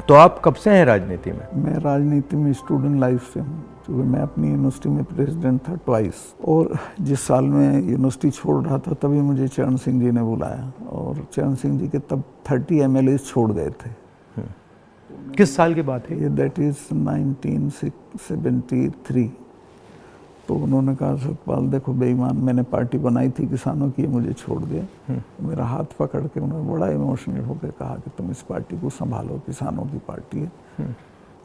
तो आप कब से हैं राजनीति में? मैं राजनीति में स्टूडेंट लाइफ से हूँ, क्योंकि मैं अपनी यूनिवर्सिटी में प्रेसिडेंट था ट्वाइस। और जिस साल में यूनिवर्सिटी छोड़ रहा था तभी मुझे चरण सिंह जी ने बुलाया, और चरण सिंह जी के तब 30 MLA छोड़ गए थे। किस साल की बात है ये? That is 1973। तो उन्होंने कहा सतपाल देखो बेईमान, मैंने पार्टी बनाई थी किसानों की, मुझे छोड़ दिया। मेरा हाथ पकड़ के उन्होंने बड़ा इमोशनल होकर कहा कि तुम इस पार्टी को संभालो, किसानों की पार्टी है,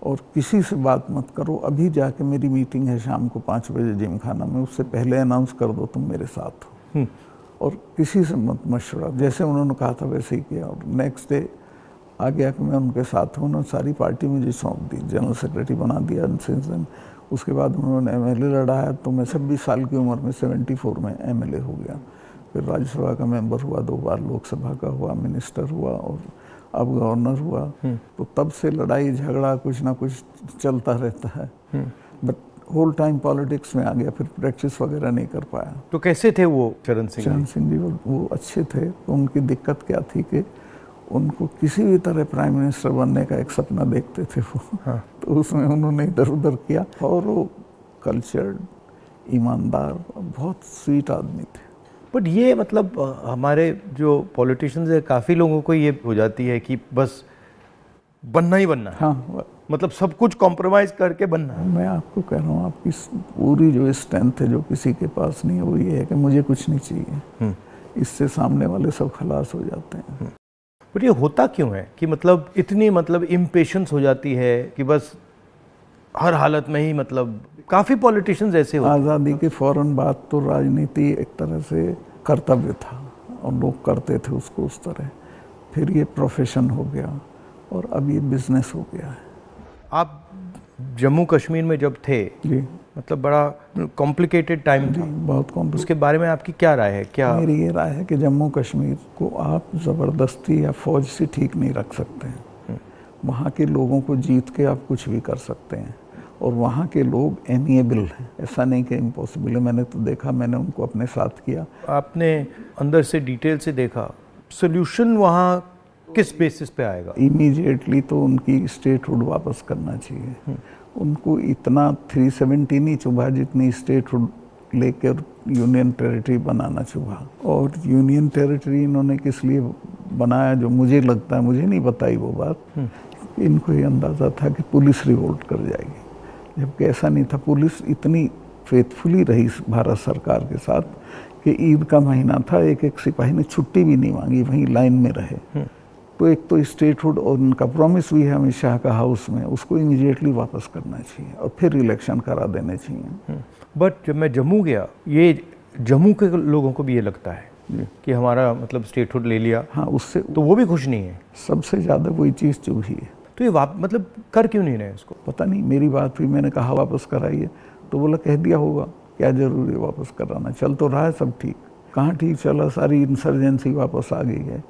और किसी से बात मत करो। अभी जाके मेरी मीटिंग है शाम को 5 बजे जिम खाना में, उससे पहले अनाउंस कर दो तुम मेरे साथ हो, और किसी से मत मशवरा। जैसे उन्होंने कहा था वैसे ही किया, और नेक्स्ट डे आ गया कि मैं उनके साथ हूँ। उन्होंने सारी पार्टी मुझे सौंप दी, जनरल सेक्रेटरी बना दिया। उसके बाद उन्होंने MLA लड़ाया, तो मैं 26 साल की उम्र में 74 में MLA हो गया। फिर राज्यसभा का मेंबर हुआ, 2 बार लोकसभा का हुआ, मिनिस्टर हुआ, और अब गवर्नर हुआ। तो तब से लड़ाई झगड़ा कुछ ना कुछ चलता रहता है, बट होल टाइम पॉलिटिक्स में आ गया। फिर प्रैक्टिस वगैरह नहीं कर पाया। तो कैसे थे वो चरण सिंह जी? चरण सिंह जी वो अच्छे थे। तो उनकी दिक्कत क्या थी कि उनको किसी भी तरह प्राइम मिनिस्टर बनने का एक सपना देखते थे वो। हाँ। तो उसमें उन्होंने इधर उधर किया, और वो कल्चर्ड, ईमानदार, बहुत स्वीट आदमी थे। बट ये मतलब हमारे जो पॉलिटिशियंस है, काफ़ी लोगों को ये हो जाती है कि बस बनना ही बनना है। हाँ, मतलब सब कुछ कॉम्प्रोमाइज़ करके बनना है। मैं आपको कह रहा हूँ, आपकी पूरी जो स्ट्रेंथ है जो किसी के पास नहीं है, वो ये है कि मुझे कुछ नहीं चाहिए। इससे सामने वाले सब खलास हो जाते हैं। बट ये होता क्यों है कि मतलब इतनी मतलब इम्पेशेंस हो जाती है कि बस हर हालत में ही, मतलब काफ़ी पॉलिटिशियंस ऐसे होते हैं। आज़ादी के फौरन बाद तो राजनीति एक तरह से कर्तव्य था, और लोग करते थे उसको उस तरह। फिर ये प्रोफेशन हो गया, और अब ये बिजनेस हो गया है। आप जम्मू कश्मीर में जब थे जी, मतलब बड़ा कॉम्प्लिकेटेड टाइम था, बहुत कॉम्प्लिकेटेड। उसके बारे में आपकी क्या राय है? क्या मेरी ये राय है कि जम्मू कश्मीर को आप ज़बरदस्ती या फौज से ठीक नहीं रख सकते हैं। वहाँ के लोगों को जीत के आप कुछ भी कर सकते हैं, और वहाँ के लोग एमिएबल हैं। ऐसा नहीं कि इम्पॉसिबल है। मैंने तो देखा, मैंने उनको अपने साथ किया। आपने अंदर से डिटेल से देखा, सोल्यूशन वहाँ किस बेसिस पे आएगा? इमीडिएटली तो उनकी स्टेटहुड वापस करना चाहिए। उनको इतना 370 नहीं चुभा जितनी स्टेटहुड लेकर यूनियन टेरिटरी बनाना चुभा। और यूनियन टेरिटरी इन्होंने किस लिए बनाया, जो मुझे लगता है, मुझे नहीं बताई वो बात, इनको ये अंदाज़ा था कि पुलिस रिवोल्ट कर जाएगी, जबकि ऐसा नहीं था। पुलिस इतनी फेथफुली रही भारत सरकार के साथ कि ईद का महीना था, एक सिपाही ने छुट्टी भी नहीं मांगी, वहीं लाइन में रहे। तो एक तो स्टेटहुड, और उनका प्रॉमिस भी है अमित शाह का हाउस में, उसको इमीडिएटली वापस करना चाहिए, और फिर इलेक्शन करा देने चाहिए। बट जब मैं जम्मू गया, ये जम्मू के लोगों को भी ये लगता है कि हमारा मतलब स्टेटहुड ले लिया। हाँ, उससे तो वो भी खुश नहीं है। सबसे ज़्यादा वही चीज़ चुभी है। तो ये मतलब कर क्यों नहीं रहे इसको? पता नहीं, मेरी बात हुई, मैंने कहा वापस कराइए, तो बोला कह दिया होगा, क्या जरूरी है वापस कराना, चल तो रहा है सब ठीक। कहाँ ठीक चला, सारी इंसर्जेंसी वापस आ गई है,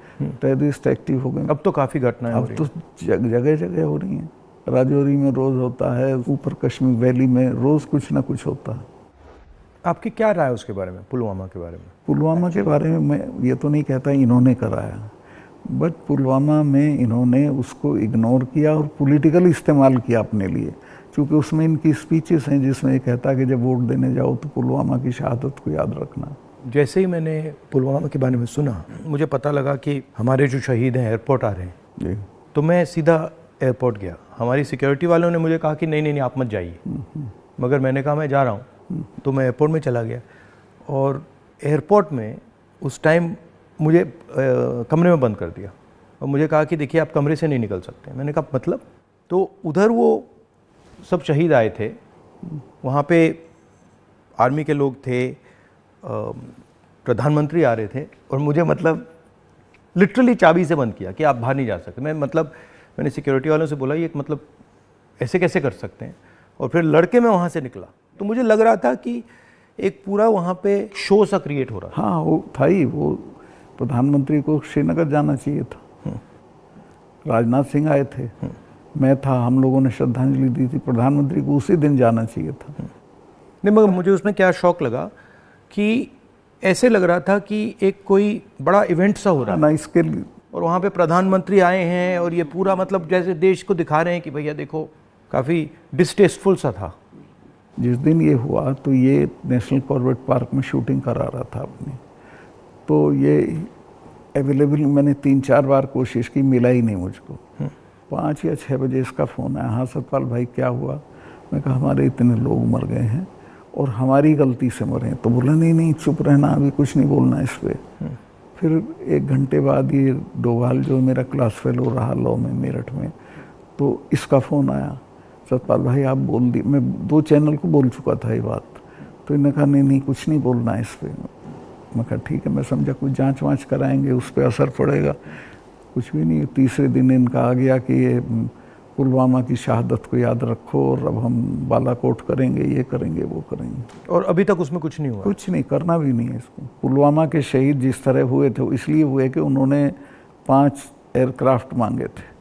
टेररिस्ट एक्टिव हो गए। अब तो काफ़ी घटनाएं हो रही हैं। अब तो जगह जगह हो रही हैं। राजौरी में रोज़ होता है, ऊपर कश्मीर वैली में रोज़ कुछ ना कुछ होता है। आपकी क्या राय है उसके बारे में, पुलवामा के बारे में? पुलवामा के बारे में मैं ये तो नहीं कहता इन्होंने कराया, बट पुलवामा में इन्होंने उसको इग्नोर किया और पॉलिटिकल इस्तेमाल किया अपने लिए, क्योंकि उसमें इनकी स्पीचेस हैं जिसमें ये कहता है कि जब वोट देने जाओ तो पुलवामा की शहादत को याद रखना। जैसे ही मैंने पुलवामा के बारे में सुना, मुझे पता लगा कि हमारे जो शहीद हैं एयरपोर्ट आ रहे हैं जी, तो मैं सीधा एयरपोर्ट गया। हमारी सिक्योरिटी वालों ने मुझे कहा कि नहीं नहीं नहीं आप मत जाइए, मगर मैंने कहा मैं जा रहा हूँ। तो मैं एयरपोर्ट में चला गया, और एयरपोर्ट में उस टाइम मुझे कमरे में बंद कर दिया, और मुझे कहा कि देखिए आप कमरे से नहीं निकल सकते। मैंने कहा मतलब? तो उधर वो सब शहीद आए थे, वहाँ पे आर्मी के लोग थे, प्रधानमंत्री आ रहे थे, और मुझे मतलब लिटरली चाबी से बंद किया कि आप बाहर नहीं जा सकते। मैंने सिक्योरिटी वालों से बोला ये मतलब ऐसे कैसे कर सकते हैं, और फिर लड़के मैं वहाँ से निकला तो मुझे लग रहा था कि एक पूरा वहाँ पे शो सा क्रिएट हो रहा था। हाँ, वो था ही। वो प्रधानमंत्री को श्रीनगर जाना चाहिए था, राजनाथ सिंह आए थे, मैं था, हम लोगों ने श्रद्धांजलि दी थी। प्रधानमंत्री को उसी दिन जाना चाहिए था। नहीं, मगर मुझे उसमें क्या शौक लगा कि ऐसे लग रहा था कि एक कोई बड़ा इवेंट सा हो रहा है ना, इसके और वहाँ पे प्रधानमंत्री आए हैं और ये पूरा मतलब जैसे देश को दिखा रहे हैं कि भैया देखो, काफ़ी डिस्टेस्टफुल सा था। जिस दिन ये हुआ तो ये नेशनल कॉर्बेट पार्क में शूटिंग करा रहा था अपनी, तो ये अवेलेबल मैंने 3-4 बार कोशिश की, मिला ही नहीं मुझको। 5 या 6 बजे इसका फ़ोन आया, हाँ सतपाल भाई क्या हुआ? मैं कहा हमारे इतने लोग मर गए हैं और हमारी गलती से मरे हैं। तो बोला नहीं नहीं चुप रहना, अभी कुछ नहीं बोलना इस पर। फिर 1 घंटे बाद ये डोभाल जो मेरा क्लास फेलो रहा लॉ में मेरठ में, तो इसका फ़ोन आया, सतपाल भाई आप बोल दी। मैं 2 चैनल को बोल चुका था ये बात, तो इन्होंने कहा नहीं नहीं कुछ नहीं बोलना है इस पर। मैं कहा ठीक है, मैं समझा कुछ जांच वाँच कराएंगे, उस पर असर पड़ेगा। कुछ भी नहीं। तीसरे दिन इनका आ गया कि ये पुलवामा की शहादत को याद रखो और अब हम बालाकोट करेंगे, ये करेंगे, वो करेंगे। और अभी तक उसमें कुछ नहीं हुआ? कुछ नहीं, करना भी नहीं है इसको। पुलवामा के शहीद जिस तरह हुए थे इसलिए हुए कि उन्होंने 5 एयरक्राफ्ट मांगे थे।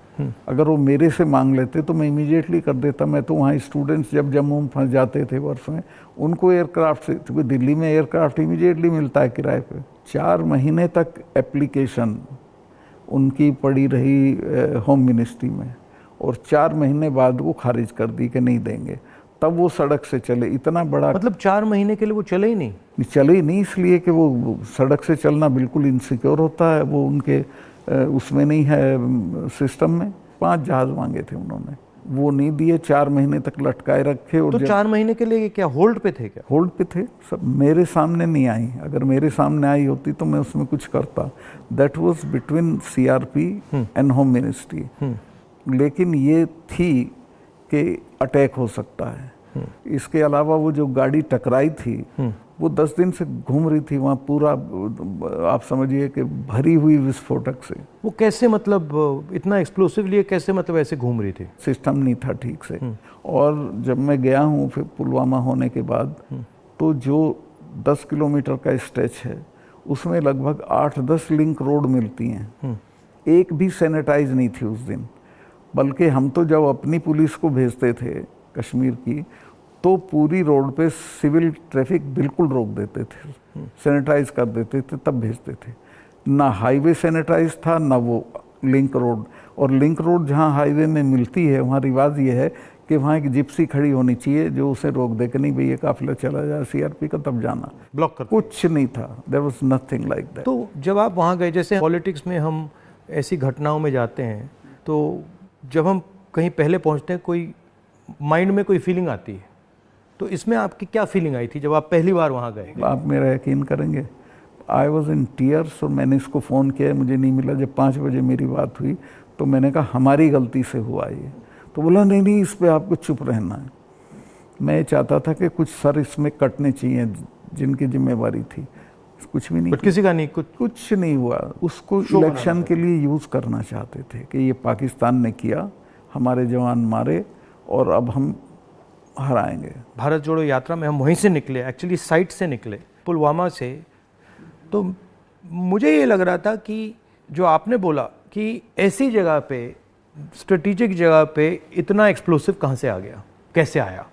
अगर वो मेरे से मांग लेते तो मैं इमीडिएटली कर देता। मैं तो वहाँ स्टूडेंट्स जब जम्मू में फंस जाते थे बर्फ में, उनको एयरक्राफ्ट से, क्योंकि दिल्ली में एयरक्राफ्ट इमीडिएटली मिलता है किराए पे। 4 महीने तक एप्लीकेशन उनकी पड़ी रही होम मिनिस्ट्री में और 4 महीने बाद वो खारिज कर दी कि नहीं देंगे। तब वो सड़क से चले। इतना बड़ा मतलब 4 महीने के लिए वो चले ही नहीं? चले ही नहीं, इसलिए कि वो सड़क से चलना बिल्कुल इनसिक्योर होता है, वो उनके उसमें नहीं है सिस्टम में। 5 जहाज मांगे थे उन्होंने, वो नहीं दिए। 4 महीने तक लटकाए रखे। और तो 4 महीने के लिए क्या होल्ड पे थे? क्या होल्ड पे थे? सब मेरे सामने नहीं आई। अगर मेरे सामने आई होती तो मैं उसमें कुछ करता। That was between CRP and home ministry. लेकिन ये थी कि अटैक हो सकता है। इसके अलावा वो जो गाड़ी टकराई थी वो 10 दिन से घूम रही थी वहाँ, पूरा आप समझिए कि भरी हुई विस्फोटक से। वो कैसे, मतलब इतना एक्सप्लोसिवली कैसे, मतलब ऐसे घूम रही थी? सिस्टम नहीं था ठीक से। और जब मैं गया हूँ फिर पुलवामा होने के बाद, तो जो 10 किलोमीटर का स्ट्रेच है उसमें लगभग 8-10 लिंक रोड मिलती हैं। एक भी सैनिटाइज नहीं थी उस दिन। बल्कि हम तो जब अपनी पुलिस को भेजते थे कश्मीर की, तो पूरी रोड पे सिविल ट्रैफिक बिल्कुल रोक देते थे, सैनिटाइज कर देते थे, तब भेजते थे। ना हाईवे सैनिटाइज था ना वो लिंक रोड। और लिंक रोड जहाँ हाईवे में मिलती है वहाँ रिवाज ये है कि वहाँ एक जिप्सी खड़ी होनी चाहिए जो उसे रोक दे कि नहीं भई ये काफिला चला जाए सीआरपी का, तब जाना। ब्लॉक कर कुछ नहीं था, there was nothing like that. तो जब आप वहाँ गए, जैसे पॉलिटिक्स में हम ऐसी घटनाओं में जाते हैं, तो जब हम कहीं पहले पहुँचते हैं कोई माइंड में कोई फीलिंग आती है, तो इसमें आपकी क्या फीलिंग आई थी जब आप पहली बार वहाँ गए? आप मेरा यकीन करेंगे, आई वॉज इन टीयर्स। और मैंने इसको फ़ोन किया, मुझे नहीं मिला। जब 5 बजे मेरी बात हुई तो मैंने कहा हमारी गलती से हुआ ये। तो बोला नहीं नहीं इस पर आपको चुप रहना है। मैं चाहता था कि कुछ सर इसमें कटने चाहिए जिनकी जिम्मेवारी थी। कुछ भी नहीं, किसी का नहीं, कुछ नहीं हुआ। उसको इलेक्शन के लिए यूज़ करना चाहते थे कि ये पाकिस्तान ने किया, हमारे जवान मारे और अब हम हराएंगे। भारत जोड़ो यात्रा में हम वहीं से निकले, एक्चुअली साइट से निकले, पुलवामा से। तो मुझे ये लग रहा था कि जो आपने बोला कि ऐसी जगह पे, स्ट्रेटेजिक जगह पे इतना एक्सप्लोसिव कहाँ से आ गया, कैसे आया,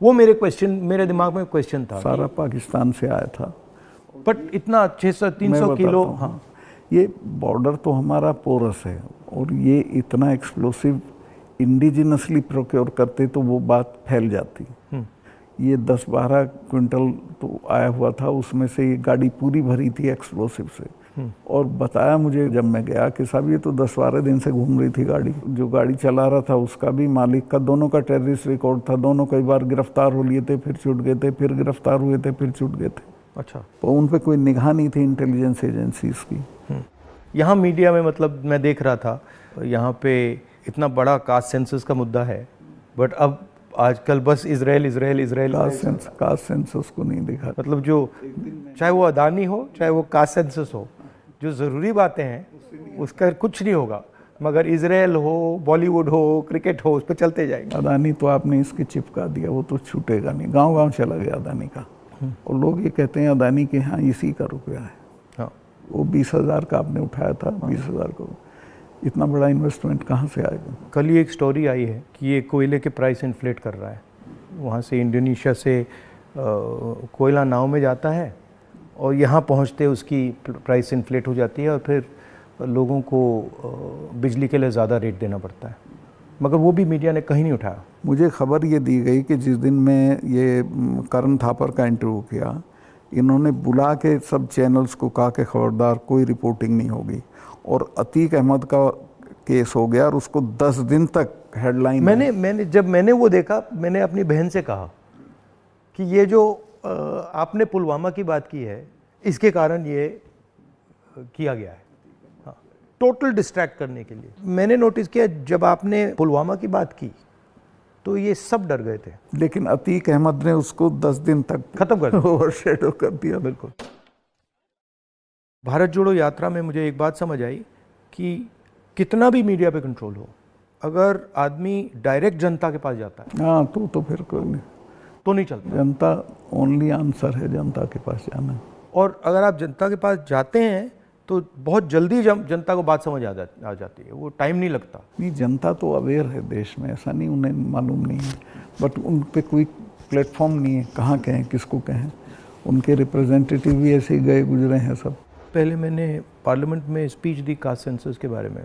वो मेरे दिमाग में क्वेश्चन था। सारा पाकिस्तान से आया था, बट इतना 600-300 किलो। हाँ, ये बॉर्डर तो हमारा पोरस है और ये इतना एक्सप्लोसिव इंडिजिनसली प्रोक्योर करते तो वो बात फैल जाती। ये 10-12 क्विंटल तो आया हुआ था, उसमें से ये गाड़ी पूरी भरी थी एक्सप्लोसिव से। और बताया मुझे जब मैं गया कि साहब ये तो 10-12 दिन से घूम रही थी गाड़ी। जो गाड़ी चला रहा था उसका भी, मालिक का, दोनों का टेररिस्ट रिकॉर्ड था। दोनों कई बार गिरफ्तार हो लिए थे, फिर छूट गए थे, फिर गिरफ्तार हुए थे, फिर छूट गए थे। अच्छा, तो उन पर कोई निगाह नहीं थी इंटेलिजेंस एजेंसीज की। यहाँ मीडिया में, मतलब मैं देख रहा था, यहाँ पे इतना बड़ा कास्ट सेंसस का मुद्दा है, बट अब आजकल बस इजराइल कास्ट सेंसस को नहीं दिखा। मतलब जो चाहे वो अदानी हो चाहे वो कास्ट सेंसस हो, जो ज़रूरी बातें हैं उसका कुछ नहीं होगा, मगर इजराइल हो, बॉलीवुड हो, क्रिकेट हो, उस पर चलते जाएंगे। अदानी तो आपने इसके चिपका दिया, वो तो छूटेगा नहीं। गांव-गांव चला गया अदानी का। और लोग ये कहते हैं अदानी के यहाँ इसी का रुपया है। हाँ, वो 20,000 का आपने उठाया था, 20,000 को इतना बड़ा इन्वेस्टमेंट कहाँ से आएगा? कल ही एक स्टोरी आई है कि ये कोयले के प्राइस इन्फ्लेट कर रहा है। वहाँ से इंडोनेशिया से कोयला नाव में जाता है और यहाँ पहुँचते उसकी प्राइस इन्फ्लेट हो जाती है और फिर लोगों को बिजली के लिए ज़्यादा रेट देना पड़ता है, मगर वो भी मीडिया ने कहीं नहीं उठाया। मुझे खबर ये दी गई कि जिस दिन मैं ये करण थापर का इंटरव्यू किया, इन्होंने बुला के सब चैनल्स को कहा कि खबरदार कोई रिपोर्टिंग नहीं होगी, और अतीक अहमद का केस हो गया और उसको 10 दिन तक हेडलाइन। जब मैंने वो देखा, मैंने अपनी बहन से कहा कि ये जो आपने पुलवामा की बात की है, इसके कारण ये किया गया है, हाँ, टोटल डिस्ट्रैक्ट करने के लिए। मैंने नोटिस किया जब आपने पुलवामा की बात की तो ये सब डर गए थे, लेकिन अतीक अहमद ने उसको 10 दिन तक खत्म कर दिया, ओवरशैडो कर दिया। बिल्कुल। भारत जोड़ो यात्रा में मुझे एक बात समझ आई कि कितना भी मीडिया पे कंट्रोल हो, अगर आदमी डायरेक्ट जनता के पास जाता है, हाँ, तो फिर कोई नहीं, तो नहीं चलता। जनता ओनली आंसर है, जनता के पास जाना। और अगर आप जनता के पास जाते हैं तो बहुत जल्दी जनता को बात समझ आ जाती है, वो टाइम नहीं लगता। नहीं, जनता तो अवेयर है देश में, ऐसा नहीं उन्हें मालूम नहीं है, बट उन पे कोई प्लेटफॉर्म नहीं है, कहाँ कहें, किसको कहें। उनके रिप्रेजेंटेटिव भी ऐसे ही गए गुजरे हैं सब। पहले मैंने पार्लियामेंट में स्पीच दी कास्ट सेंसस के बारे में।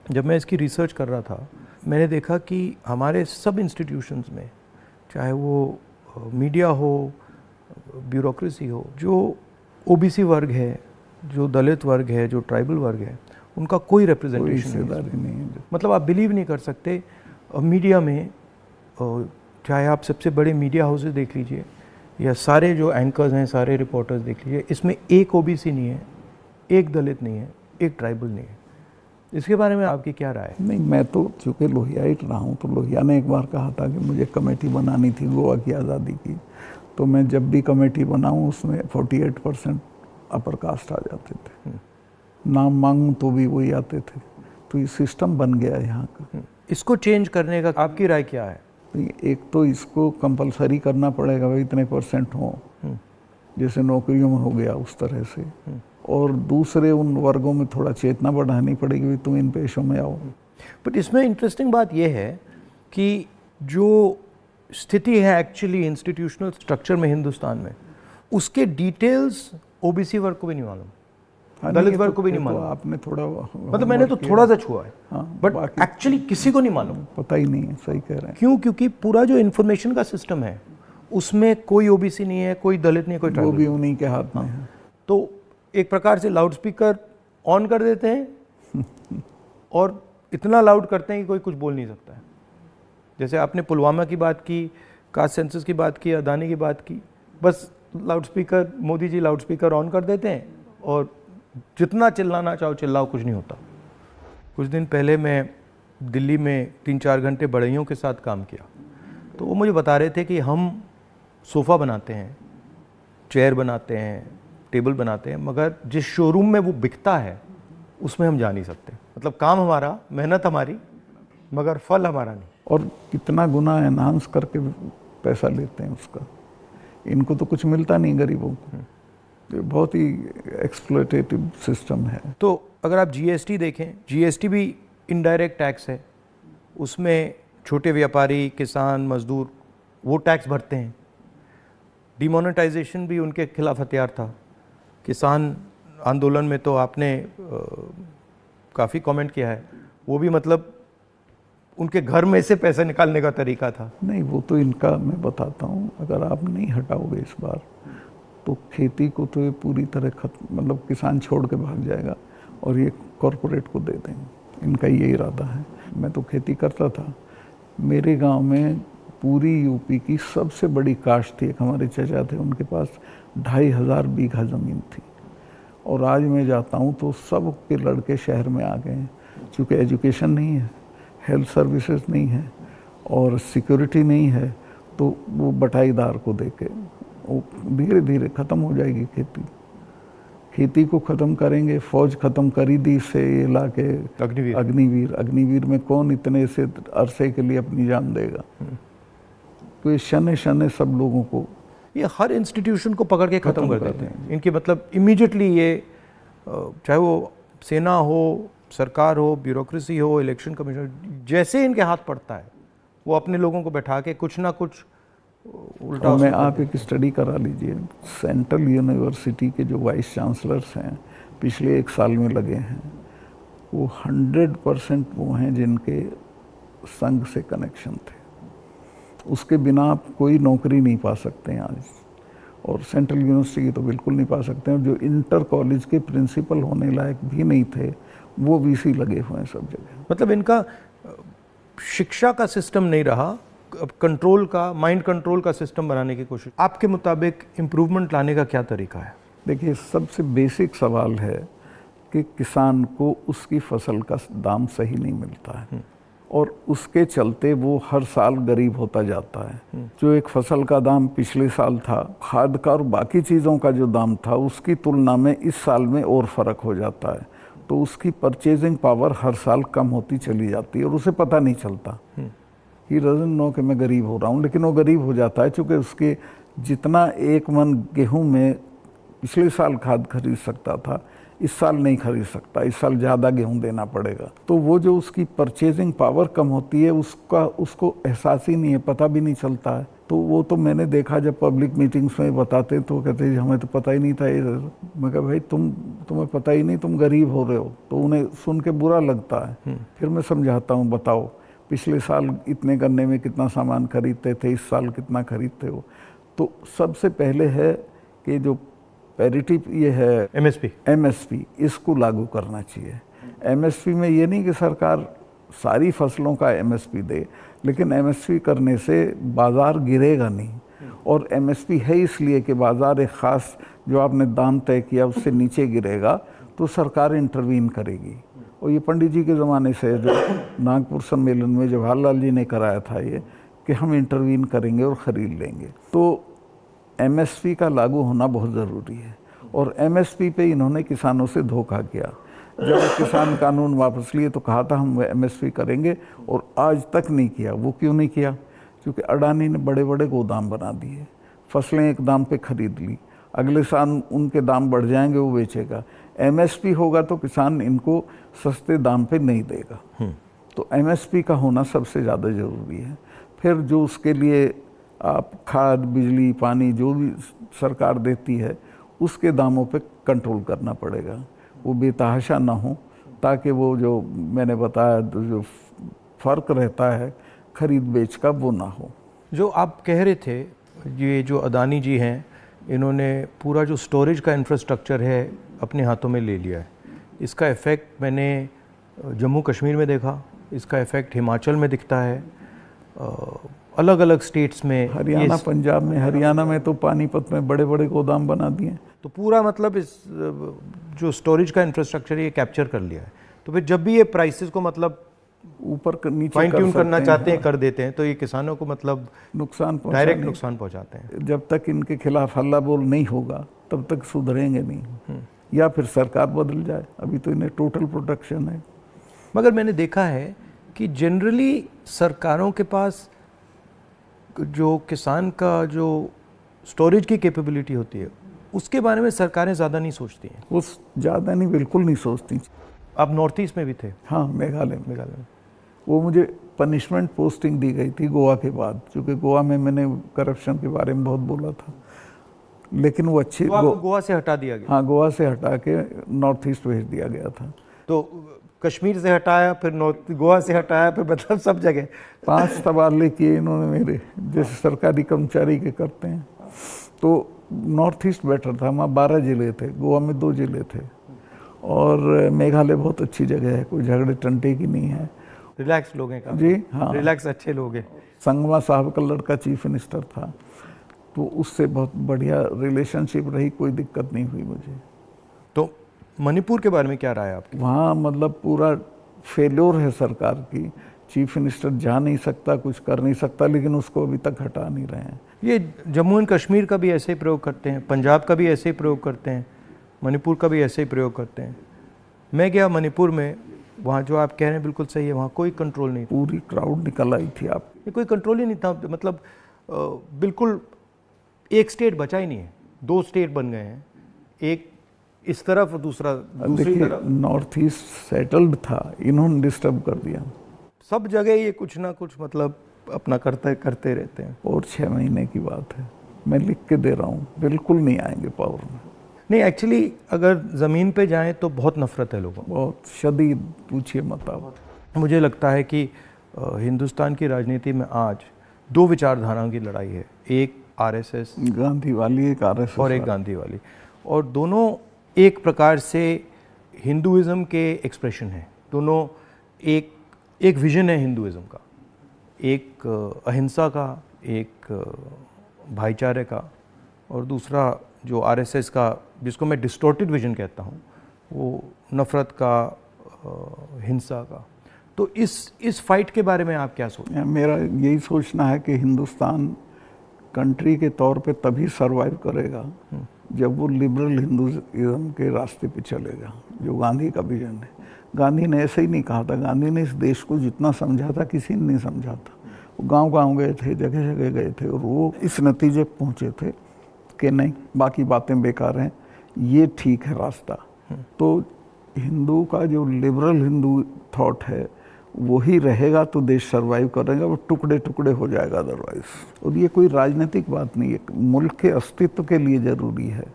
जब मैं इसकी रिसर्च कर रहा था, मैंने देखा कि हमारे सब इंस्टीट्यूशंस में, चाहे वो मीडिया हो, ब्यूरोक्रेसी हो, जो ओबीसी वर्ग है, जो दलित वर्ग है, जो ट्राइबल वर्ग है, उनका कोई रिप्रेजेंटेशन नहीं है। मतलब आप बिलीव नहीं कर सकते, मीडिया में चाहे आप सबसे बड़े मीडिया हाउसेस देख लीजिए या सारे जो एंकर्स हैं, सारे रिपोर्टर्स देख लीजिए, इसमें एक ओबीसी नहीं है, एक दलित नहीं है, एक ट्राइबल नहीं है। इसके बारे में आपकी क्या राय है? नहीं, मैं तो चूँकि लोहियाइट रहा हूँ, तो लोहिया ने एक बार कहा था कि मुझे कमेटी बनानी थी गोवा की आज़ादी की, तो मैं जब भी कमेटी बनाऊँ उसमें 48% अपर कास्ट आ जाते थे, नाम मांगूं तो भी वही आते थे। तो ये सिस्टम बन गया है यहाँ का। इसको चेंज करने का आपकी राय क्या है? एक तो इसको कंपलसरी करना पड़ेगा, भाई इतने % हो, जैसे नौकरियों में हो गया उस तरह से। और दूसरे उन वर्गों में थोड़ा चेतना बढ़ानी पड़ेगी, भाई तुम इन पेशों में आओ। बट इसमें इंटरेस्टिंग बात यह है कि जो स्थिति है एक्चुअली इंस्टीट्यूशनल स्ट्रक्चर में हिंदुस्तान में, उसके डिटेल्स ओबीसी वर्ग को भी नहीं मालूम, दलित वर्ग को भी नहीं मालूम। आपने थोड़ा, मतलब मैंने तो थोड़ा सा छुआ है, बट एक्चुअली किसी को नहीं मालूम, पता ही नहीं है। सही कह रहे हैं। क्यों? क्योंकि पूरा जो इन्फॉर्मेशन का सिस्टम है उसमें कोई ओबीसी नहीं है, कोई दलित नहीं है, कोई ट्राइबल, वो भी उन्हीं के हाथ में है। तो एक प्रकार से लाउड स्पीकर ऑन कर देते हैं और इतना लाउड करते हैं कि कोई कुछ बोल नहीं सकता है। जैसे आपने पुलवामा की बात की, कास्ट सेंसस की बात की, अदानी की बात की, बस loud speaker, Modi ji loud speaker on कर देते हैं और जितना चिल्लाना चाहो चिल्लाओ, कुछ नहीं होता। कुछ दिन पहले मैं दिल्ली में 3-4 घंटे बढ़इयों के साथ काम किया, तो वो मुझे बता रहे थे कि हम सोफ़ा बनाते हैं, चेयर बनाते हैं, टेबल बनाते हैं, मगर जिस शोरूम में वो बिकता है उसमें हम जा नहीं सकते। मतलब काम हमारा, मेहनत हमारी, मगर फल हमारा नहीं। और कितना गुना एनहांस करके पैसा लेते हैं उसका। इनको तो कुछ मिलता नहीं गरीबों को। ये बहुत ही एक्सप्लॉयटेटिव सिस्टम है। तो अगर आप जीएसटी देखें, जीएसटी भी इनडायरेक्ट टैक्स है, उसमें छोटे व्यापारी, किसान, मजदूर वो टैक्स भरते हैं। डिमोनेटाइजेशन भी उनके खिलाफ हथियार था। किसान आंदोलन में तो आपने काफ़ी कमेंट किया है, वो भी मतलब उनके घर में से पैसे निकालने का तरीका था। नहीं, वो तो इनका मैं बताता हूँ, अगर आप नहीं हटाओगे इस बार तो खेती को तो ये पूरी तरह खत्म, मतलब किसान छोड़ के भाग जाएगा और ये कॉरपोरेट को दे देंगे। इनका ये इरादा है। मैं तो खेती करता था। मेरे गांव में पूरी यूपी की सबसे बड़ी काश्त थी। एक हमारे चाचा थे, उनके पास 2500 बीघा ज़मीन थी। और आज मैं जाता हूँ तो सब के लड़के शहर में आ गए हैं, क्योंकि एजुकेशन नहीं है, हेल्थ सर्विसेज नहीं है और सिक्योरिटी नहीं है, तो वो बटाईदार को देके वो धीरे धीरे ख़त्म हो जाएगी खेती। खेती को ख़त्म करेंगे, फौज ख़त्म करी दी से ये ला के अग्निवीर में कौन इतने से अरसे के लिए अपनी जान देगा। तो ये शने शने सब लोगों को, ये हर इंस्टीट्यूशन को पकड़ के ख़त्म कर देते हैं। इनकी मतलब इमीडिएटली ये, चाहे वो सेना हो, सरकार हो, ब्यूरोक्रेसी हो, इलेक्शन कमीशन, जैसे इनके हाथ पड़ता है वो अपने लोगों को बैठा के कुछ ना कुछ उल्टा। मैं आप एक स्टडी करा लीजिए, सेंट्रल यूनिवर्सिटी के जो वाइस चांसलर्स हैं पिछले 1 साल में लगे हैं, वो 100% वो हैं जिनके संघ से कनेक्शन थे। उसके बिना आप कोई नौकरी नहीं पा सकते हैं आज, और सेंट्रल यूनिवर्सिटी की तो बिल्कुल नहीं पा सकते हैं। जो इंटर कॉलेज के प्रिंसिपल होने लायक भी नहीं थे, वो वीसी लगे हुए हैं सब जगह। मतलब इनका शिक्षा का सिस्टम नहीं रहा, कंट्रोल का, माइंड कंट्रोल का सिस्टम बनाने की कोशिश। आपके मुताबिक इम्प्रूवमेंट लाने का क्या तरीका है? देखिए, सबसे बेसिक सवाल है कि किसान को उसकी फसल का दाम सही नहीं मिलता है, और उसके चलते वो हर साल गरीब होता जाता है। जो एक फसल का दाम पिछले साल था, खाद का और बाकी चीज़ों का जो दाम था, उसकी तुलना में इस साल में और फ़र्क हो जाता है। तो उसकी परचेजिंग पावर हर साल कम होती चली जाती है, और उसे पता नहीं चलता। ही डजंट नो कि मैं गरीब हो रहा हूँ, लेकिन वो गरीब हो जाता है क्योंकि उसके जितना एक मन गेहूँ में पिछले साल खाद खरीद सकता था, इस साल नहीं खरीद सकता, इस साल ज़्यादा गेहूं देना पड़ेगा। तो वो जो उसकी परचेजिंग पावर कम होती है, उसको एहसास ही नहीं है, पता भी नहीं चलता है। तो वो तो मैंने देखा, जब पब्लिक मीटिंग्स में बताते तो कहते हैं हमें तो पता ही नहीं था ये। मैं कहा भाई तुम्हें पता ही नहीं, तुम गरीब हो रहे हो। तो उन्हें सुन के बुरा लगता है। फिर मैं समझाता हूँ, बताओ पिछले साल इतने गन्ने में कितना सामान खरीदते थे, इस साल कितना खरीदते हो। तो सबसे पहले है कि जो पैरिटी ये है एमएसपी, इसको लागू करना चाहिए। एमएसपी में ये नहीं कि सरकार सारी फसलों का एमएसपी दे, लेकिन एमएसपी करने से बाज़ार गिरेगा नहीं। और एमएसपी है इसलिए कि बाज़ार एक ख़ास जो आपने दाम तय किया उससे नीचे गिरेगा तो सरकार इंटरवीन करेगी। और ये पंडित जी के ज़माने से जो नागपुर सम्मेलन में जवाहरलाल जी ने कराया था ये, कि हम इंटरवीन करेंगे और ख़रीद लेंगे। तो एमएसपी का लागू होना बहुत ज़रूरी है। और एमएसपी पे इन्होंने किसानों से धोखा किया। जब किसान कानून वापस लिए तो कहा था हम एमएसपी करेंगे, और आज तक नहीं किया। वो क्यों नहीं किया? क्योंकि अडानी ने बड़े बड़े गोदाम बना दिए, फसलें एक दाम पे खरीद ली, अगले साल उनके दाम बढ़ जाएंगे, वो बेचेगा। एमएसपी होगा तो किसान इनको सस्ते दाम पे नहीं देगा। तो एमएसपी का होना सबसे ज़्यादा ज़रूरी है। फिर जो उसके लिए आप खाद, बिजली, पानी जो भी सरकार देती है, उसके दामों पे कंट्रोल करना पड़ेगा। वो बेतहाशा ना हो, ताकि वो जो मैंने बताया जो फ़र्क रहता है खरीद बेच का, वो ना हो। जो आप कह रहे थे, ये जो अदानी जी हैं, इन्होंने पूरा जो स्टोरेज का इंफ्रास्ट्रक्चर है अपने हाथों में ले लिया है। इसका इफ़ेक्ट मैंने जम्मू कश्मीर में देखा, इसका इफ़ेक्ट हिमाचल में दिखता है, अलग अलग स्टेट्स में, हरियाणा, पंजाब में। हरियाणा में तो पानीपत में बड़े बड़े गोदाम बना दिए। तो पूरा मतलब इस जो स्टोरेज का इंफ्रास्ट्रक्चर ये कैप्चर कर लिया है। तो फिर जब भी ये प्राइसेस को मतलब ऊपर नीचे फाइन ट्यून करना चाहते हैं, कर देते हैं, तो ये किसानों को मतलब नुकसान, डायरेक्ट नुकसान पहुंचाते हैं। जब तक इनके खिलाफ हल्ला बोल नहीं होगा तब तक सुधरेंगे नहीं, या फिर सरकार बदल जाए। अभी तो इन्हें टोटल प्रोटेक्शन है। मगर मैंने देखा है कि जनरली सरकारों के पास जो किसान का जो स्टोरेज की कैपेबिलिटी होती है, उसके बारे में सरकारें ज़्यादा नहीं सोचती हैं। वो ज़्यादा नहीं, बिल्कुल नहीं सोचती। आप नॉर्थ ईस्ट में भी थे? हाँ, मेघालय में। में वो मुझे पनिशमेंट पोस्टिंग दी गई थी गोवा के बाद, क्योंकि गोवा में मैंने करप्शन के बारे में बहुत बोला था। लेकिन वो अच्छी, गोवा से हटा दिया गया? हाँ, गोवा से हटा के नॉर्थ ईस्ट भेज दिया गया था। तो कश्मीर से हटाया, फिर नॉर्थ, गोवा से हटाया, फिर मतलब सब जगह 5 तबादले किए इन्होंने मेरे, जैसे सरकारी कर्मचारी के करते हैं। तो नॉर्थ ईस्ट बेटर था, वहाँ 12 ज़िले थे, गोवा में 2 ज़िले थे। और मेघालय बहुत अच्छी जगह है, कोई झगड़े टंटे की नहीं है, रिलैक्स लोग हैं जी। हाँ, रिलैक्स अच्छे लोग हैं। संगमा साहब का लड़का चीफ मिनिस्टर था, तो उससे बहुत बढ़िया रिलेशनशिप रही, कोई दिक्कत नहीं हुई मुझे। तो मणिपुर के बारे में क्या राय है आपकी? वहाँ मतलब पूरा फेल्योर है सरकार की। चीफ मिनिस्टर जा नहीं सकता, कुछ कर नहीं सकता, लेकिन उसको अभी तक हटा नहीं रहे हैं। ये जम्मू एंड कश्मीर का भी ऐसे ही प्रयोग करते हैं, पंजाब का भी ऐसे ही प्रयोग करते हैं, मणिपुर का भी ऐसे ही प्रयोग करते हैं। मैं गया मणिपुर में, वहाँ जो आप कह रहे हैं बिल्कुल सही है, वहाँ कोई कंट्रोल नहीं था। पूरी क्राउड निकल आई थी। आप कोई कंट्रोल ही नहीं था, मतलब बिल्कुल एक स्टेट बचा ही नहीं है, 2 स्टेट बन गए हैं, एक इस तरफ और दूसरा दूसरी तरफ। नॉर्थ ईस्ट सेटल्ड था, इन्होंने डिस्टर्ब कर दिया। सब जगह ये कुछ ना कुछ मतलब अपना करते रहते हैं। और 6 महीने की बात है, मैं लिख के दे रहा हूँ, बिल्कुल नहीं आएंगे पावर में। नहीं, एक्चुअली अगर ज़मीन पे जाएं तो बहुत नफ़रत है लोगों, बहुत शदीद, पूछिए मत आप। मुझे लगता है कि हिंदुस्तान की राजनीति में आज दो विचारधाराओं की लड़ाई है, एक आरएसएस गांधी वाली, एक आरएसएस और एक गांधी वाली, और दोनों एक प्रकार से हिंदुइज्म के एक्सप्रेशन हैं। दोनों एक विजन है हिंदुइज्म का, एक अहिंसा का, एक भाईचारे का, और दूसरा जो आरएसएस का, जिसको मैं डिस्टॉर्टेड विजन कहता हूँ, वो नफ़रत का, हिंसा का। तो इस फाइट के बारे में आप क्या सोचते हैं? मेरा यही सोचना है कि हिंदुस्तान कंट्री के तौर पे तभी सरवाइव करेगा जब वो लिबरल हिंदुइज्म के रास्ते पे चलेगा, जो गांधी का विजन है। गांधी ने ऐसे ही नहीं कहा था, गांधी ने इस देश को जितना समझा था किसी ने नहीं समझा था। वो गांव-गांव गए थे, जगह जगह गए थे, और वो इस नतीजे पहुंचे थे कि नहीं, बाकी बातें बेकार हैं, ये ठीक है रास्ता। तो हिंदू का जो लिबरल हिंदू थॉट है वही रहेगा तो देश सरवाइव करेगा, वो टुकड़े टुकड़े हो जाएगा अदरवाइज। और ये कोई राजनीतिक बात नहीं है, मुल्क के अस्तित्व के लिए ज़रूरी है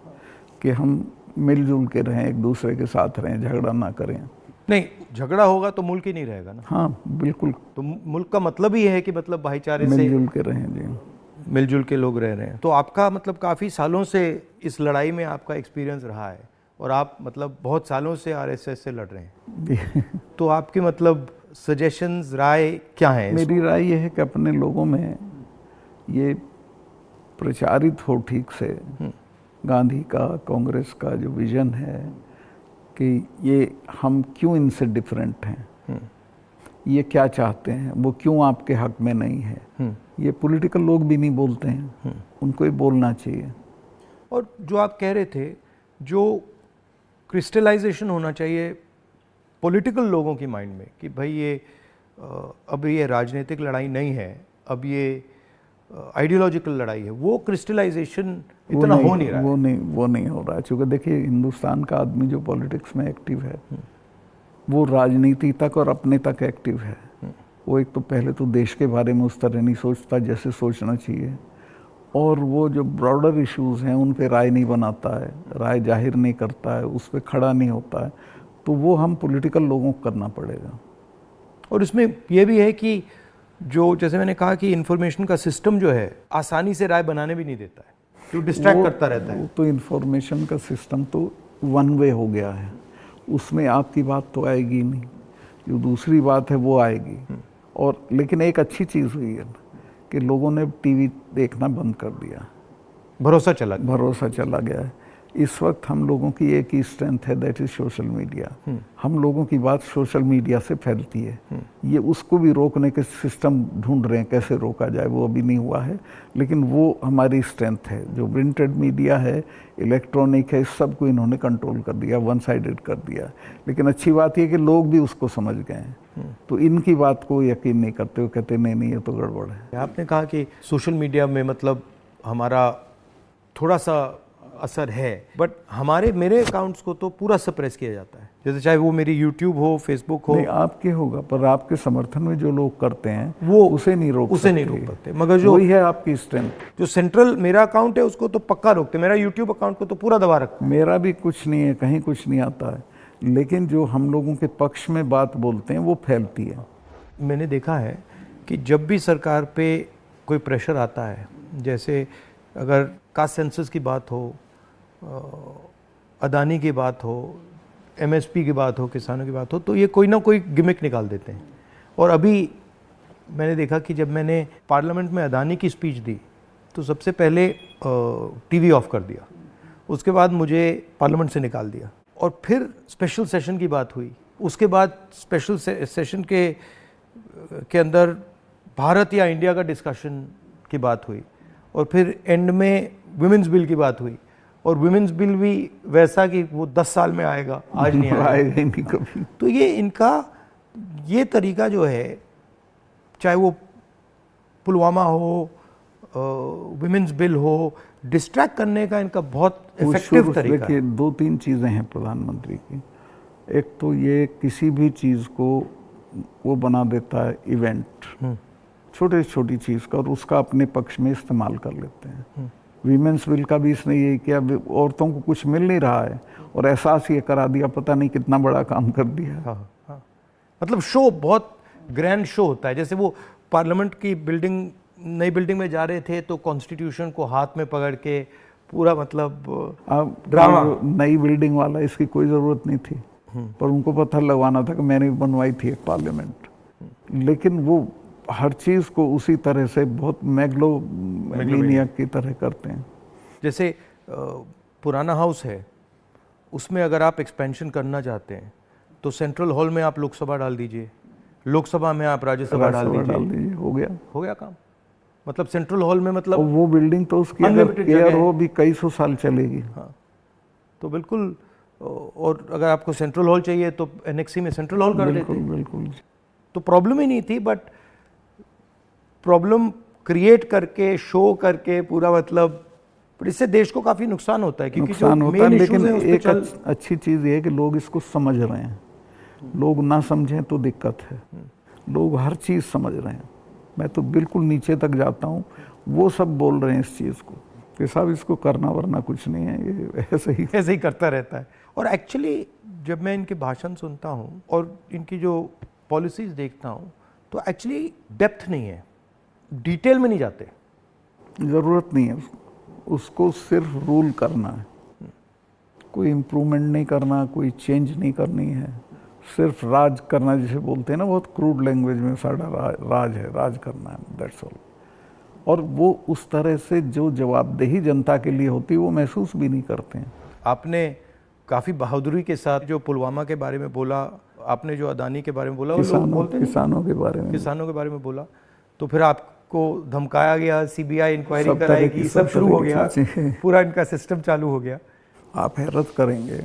कि हम मिलजुल के रहें, एक दूसरे के साथ रहें, झगड़ा ना करें। नहीं, झगड़ा होगा तो मुल्क ही नहीं रहेगा ना। हाँ बिल्कुल, तो मुल्क का मतलब ही है कि मतलब भाईचारे से मिलजुल के रहें जी, मिलजुल के लोग रह रहे हैं। तो आपका मतलब काफ़ी सालों से इस लड़ाई में आपका एक्सपीरियंस रहा है, और आप मतलब बहुत सालों से आरएसएस से लड़ रहे हैं। तो आपके मतलब सजेशंस, राय क्या है? मेरी राय ये है कि अपने लोगों में ये प्रचारित हो ठीक से गांधी का, कांग्रेस का जो विजन है कि ये हम क्यों इनसे डिफरेंट हैं, ये क्या चाहते हैं, वो क्यों आपके हक में नहीं है, ये पॉलिटिकल लोग भी नहीं बोलते हैं, उनको ही बोलना चाहिए। और जो आप कह रहे थे, जो क्रिस्टलाइजेशन होना चाहिए पॉलिटिकल लोगों की माइंड में कि भाई ये अब ये राजनीतिक लड़ाई नहीं है, अब ये आइडियोलॉजिकल लड़ाई है, वो क्रिस्टलाइजेशन इतना हो नहीं रहा है। वो नहीं हो रहा है, क्योंकि देखिए हिंदुस्तान का आदमी जो पॉलिटिक्स में एक्टिव है वो राजनीति तक और अपने तक एक्टिव है। वो एक तो पहले तो देश के बारे में उस तरह नहीं सोचता जैसे सोचना चाहिए, और वो जो ब्रॉडर इश्यूज हैं उन पे राय नहीं बनाता है, राय जाहिर नहीं करता है, उस पर खड़ा नहीं होता है। तो वो हम पॉलिटिकल लोगों को करना पड़ेगा। और इसमें यह भी है कि जो, जैसे मैंने कहा कि इंफॉर्मेशन का सिस्टम जो है आसानी से राय बनाने भी नहीं देता है, तो डिस्ट्रैक्ट करता रहता है। तो इंफॉर्मेशन का सिस्टम तो वन वे हो गया है, उसमें आपकी बात तो आएगी नहीं, जो दूसरी बात है वो आएगी। और लेकिन एक अच्छी चीज़ हुई है कि लोगों ने टीवी देखना बंद कर दिया, भरोसा चला गया है। इस वक्त हम लोगों की एक ही स्ट्रेंथ है, दैट इज सोशल मीडिया। हम लोगों की बात सोशल मीडिया से फैलती है। ये उसको भी रोकने के सिस्टम ढूंढ रहे हैं, कैसे रोका जाए, वो अभी नहीं हुआ है, लेकिन वो हमारी स्ट्रेंथ है। जो प्रिंटेड मीडिया है, इलेक्ट्रॉनिक है, सब को इन्होंने कंट्रोल कर दिया, वन साइडेड कर दिया। लेकिन अच्छी बात यह कि लोग भी उसको समझ गए हैं, तो इनकी बात को यकीन नहीं करते, वो कहते नहीं ये तो गड़बड़ है। आपने कहा कि सोशल मीडिया में मतलब हमारा थोड़ा सा असर है, बट मेरे अकाउंट्स को तो पूरा सप्रेस किया जाता है, जैसे चाहे वो मेरी यूट्यूब हो, फेसबुक हो। नहीं, आपके होगा, पर आपके समर्थन में जो लोग करते हैं वो उसे नहीं रोक सकते। मगर जो वही है आपकी स्ट्रेंथ। जो सेंट्रल मेरा अकाउंट है उसको तो पक्का रोकते, मेरा यूट्यूब अकाउंट को तो पूरा दबा रखते। मेरा भी कुछ नहीं है, कहीं कुछ नहीं आता है, लेकिन जो हम लोगों के पक्ष में बात बोलते हैं वो फैलती है। मैंने देखा है कि जब भी सरकार पे कोई प्रेशर आता है, जैसे अगर कास्ट सेंसस की बात हो, अदानी की बात हो, एमएसपी की बात हो, किसानों की बात हो, तो ये कोई ना कोई गिमिक निकाल देते हैं। और अभी मैंने देखा कि जब मैंने पार्लियामेंट में अदानी की स्पीच दी तो सबसे पहले टीवी ऑफ कर दिया, उसके बाद मुझे पार्लियामेंट से निकाल दिया, और फिर स्पेशल सेशन की बात हुई, उसके बाद स्पेशल सेशन के अंदर भारत या इंडिया का डिस्कशन की बात हुई, और फिर एंड में विमेंस बिल की बात हुई, और विमेंस बिल भी वैसा कि वो 10 साल में आएगा, आज नहीं आएगा ही नहीं कभी। तो ये इनका ये तरीका जो है, चाहे वो पुलवामा हो, विमेंस बिल हो, डिस्ट्रैक्ट करने का इनका बहुत इफेक्टिव तरीका है। 2-3 चीज़ें हैं प्रधानमंत्री की। एक तो ये किसी भी चीज़ को वो बना देता है इवेंट, छोटी छोटी चीज़ का, और उसका अपने पक्ष में इस्तेमाल कर लेते हैं। वीमेंस बिल का भी इसने यही किया, औरतों को कुछ मिल नहीं रहा है और एहसास ये करा दिया, पता नहीं कितना बड़ा काम कर दिया। हाँ हाँ, मतलब शो बहुत ग्रैंड शो होता है। जैसे वो पार्लियामेंट की बिल्डिंग, नई बिल्डिंग में जा रहे थे तो कॉन्स्टिट्यूशन को हाथ में पकड़ के पूरा मतलब ड्रामा। नई बिल्डिंग वाला इसकी कोई ज़रूरत नहीं थी, पर उनको पत्थर लगवाना था कि मैंने भी बनवाई थी एक पार्लियामेंट। लेकिन वो हर चीज़ को उसी तरह से बहुत मैग्लोमैनियक की तरह करते हैं। जैसे पुराना हाउस है, उसमें अगर आप एक्सपेंशन करना चाहते हैं तो सेंट्रल हॉल में आप लोकसभा डाल दीजिए, लोकसभा में आप राज्यसभा डाल दीजिए, हो गया काम। मतलब सेंट्रल हॉल में मतलब वो बिल्डिंग तो उसकी अगर केयर हो भी कई सौ साल चलेगी। हाँ, तो बिल्कुल। और अगर आपको सेंट्रल हॉल चाहिए तो एनेक्सी में सेंट्रल हॉल कर देते। बिल्कुल। तो प्रॉब्लम ही नहीं थी, बट प्रॉब्लम क्रिएट करके, शो करके पूरा मतलब, पर इससे देश को काफी नुकसान होता है। क्योंकि नुकसान होता है, लेकिन एक अच्छी चीज ये है कि लोग इसको समझ रहे हैं। लोग ना समझें तो दिक्कत है, लोग हर चीज समझ रहे हैं। मैं तो बिल्कुल नीचे तक जाता हूँ, वो सब बोल रहे हैं इस चीज को कि साहब इसको करना वरना कुछ नहीं है, ये ऐसे ही करता रहता है। और एक्चुअली जब मैं इनके भाषण सुनता हूँ और इनकी जो पॉलिसीज देखता हूँ तो एक्चुअली डेप्थ नहीं है, डिटेल में नहीं जाते। ज़रूरत नहीं है उसको सिर्फ रूल करना है, कोई इम्प्रूवमेंट नहीं करना, कोई चेंज नहीं करनी है, सिर्फ राज करना जिसे बोलते हैं ना, बहुत क्रूड लैंग्वेज में साड़ा राज है, राज करना है, दैट्स ऑल। और वो उस तरह से जो जवाबदेही जनता के लिए होती है वो महसूस भी नहीं करते हैं। आपने काफ़ी बहादुरी के साथ जो पुलवामा के बारे में बोला, आपने जो अदानी के बारे में बोला, किसानों के बारे में बोला, तो फिर आपको धमकाया गया, सीबीआई इंक्वायरी कराएगी, सब शुरू हो गया, पूरा इनका सिस्टम चालू हो गया। आप हैरत करेंगे,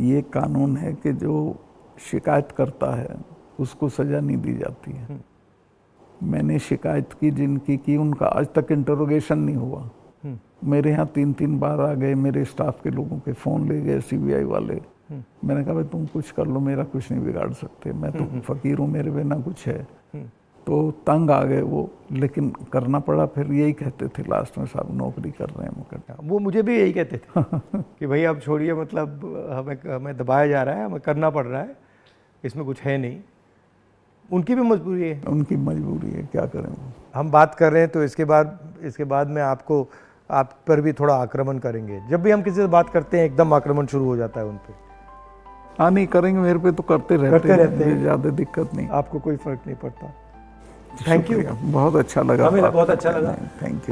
ये कानून है कि जो शिकायत करता है उसको सज़ा नहीं दी जाती है। मैंने शिकायत की जिनकी की, उनका आज तक इंटरोगेशन नहीं हुआ। मेरे यहाँ 3-3 बार आ गए, मेरे स्टाफ के लोगों के फ़ोन ले गए सीबीआई वाले। मैंने कहा भाई तुम कुछ कर लो, मेरा कुछ नहीं बिगाड़ सकते, मैं तो फ़कीर हूँ, मेरे बिना कुछ है। तो तंग आ गए वो, लेकिन करना पड़ा। फिर यही कहते थे लास्ट में, साहब नौकरी कर रहे हैं मुकदमा। वो मुझे भी यही कहते थे कि भाई आप छोड़िए, मतलब हमें दबाया जा रहा है, हमें करना पड़ रहा है, इसमें कुछ है नहीं। उनकी भी मजबूरी है, उनकी मजबूरी है, क्या करें। हम बात कर रहे हैं तो इसके बाद में आप पर भी थोड़ा आक्रमण करेंगे। जब भी हम किसी से बात करते हैं एकदम आक्रमण शुरू हो जाता है उन पे। हाँ नहीं करेंगे, मेरे पे तो करते रहते हैं, ज़्यादा दिक्कत नहीं, आपको कोई फर्क नहीं पड़ता। थैंक यू, बहुत अच्छा लगा, हमें बहुत अच्छा लगा, थैंक यू।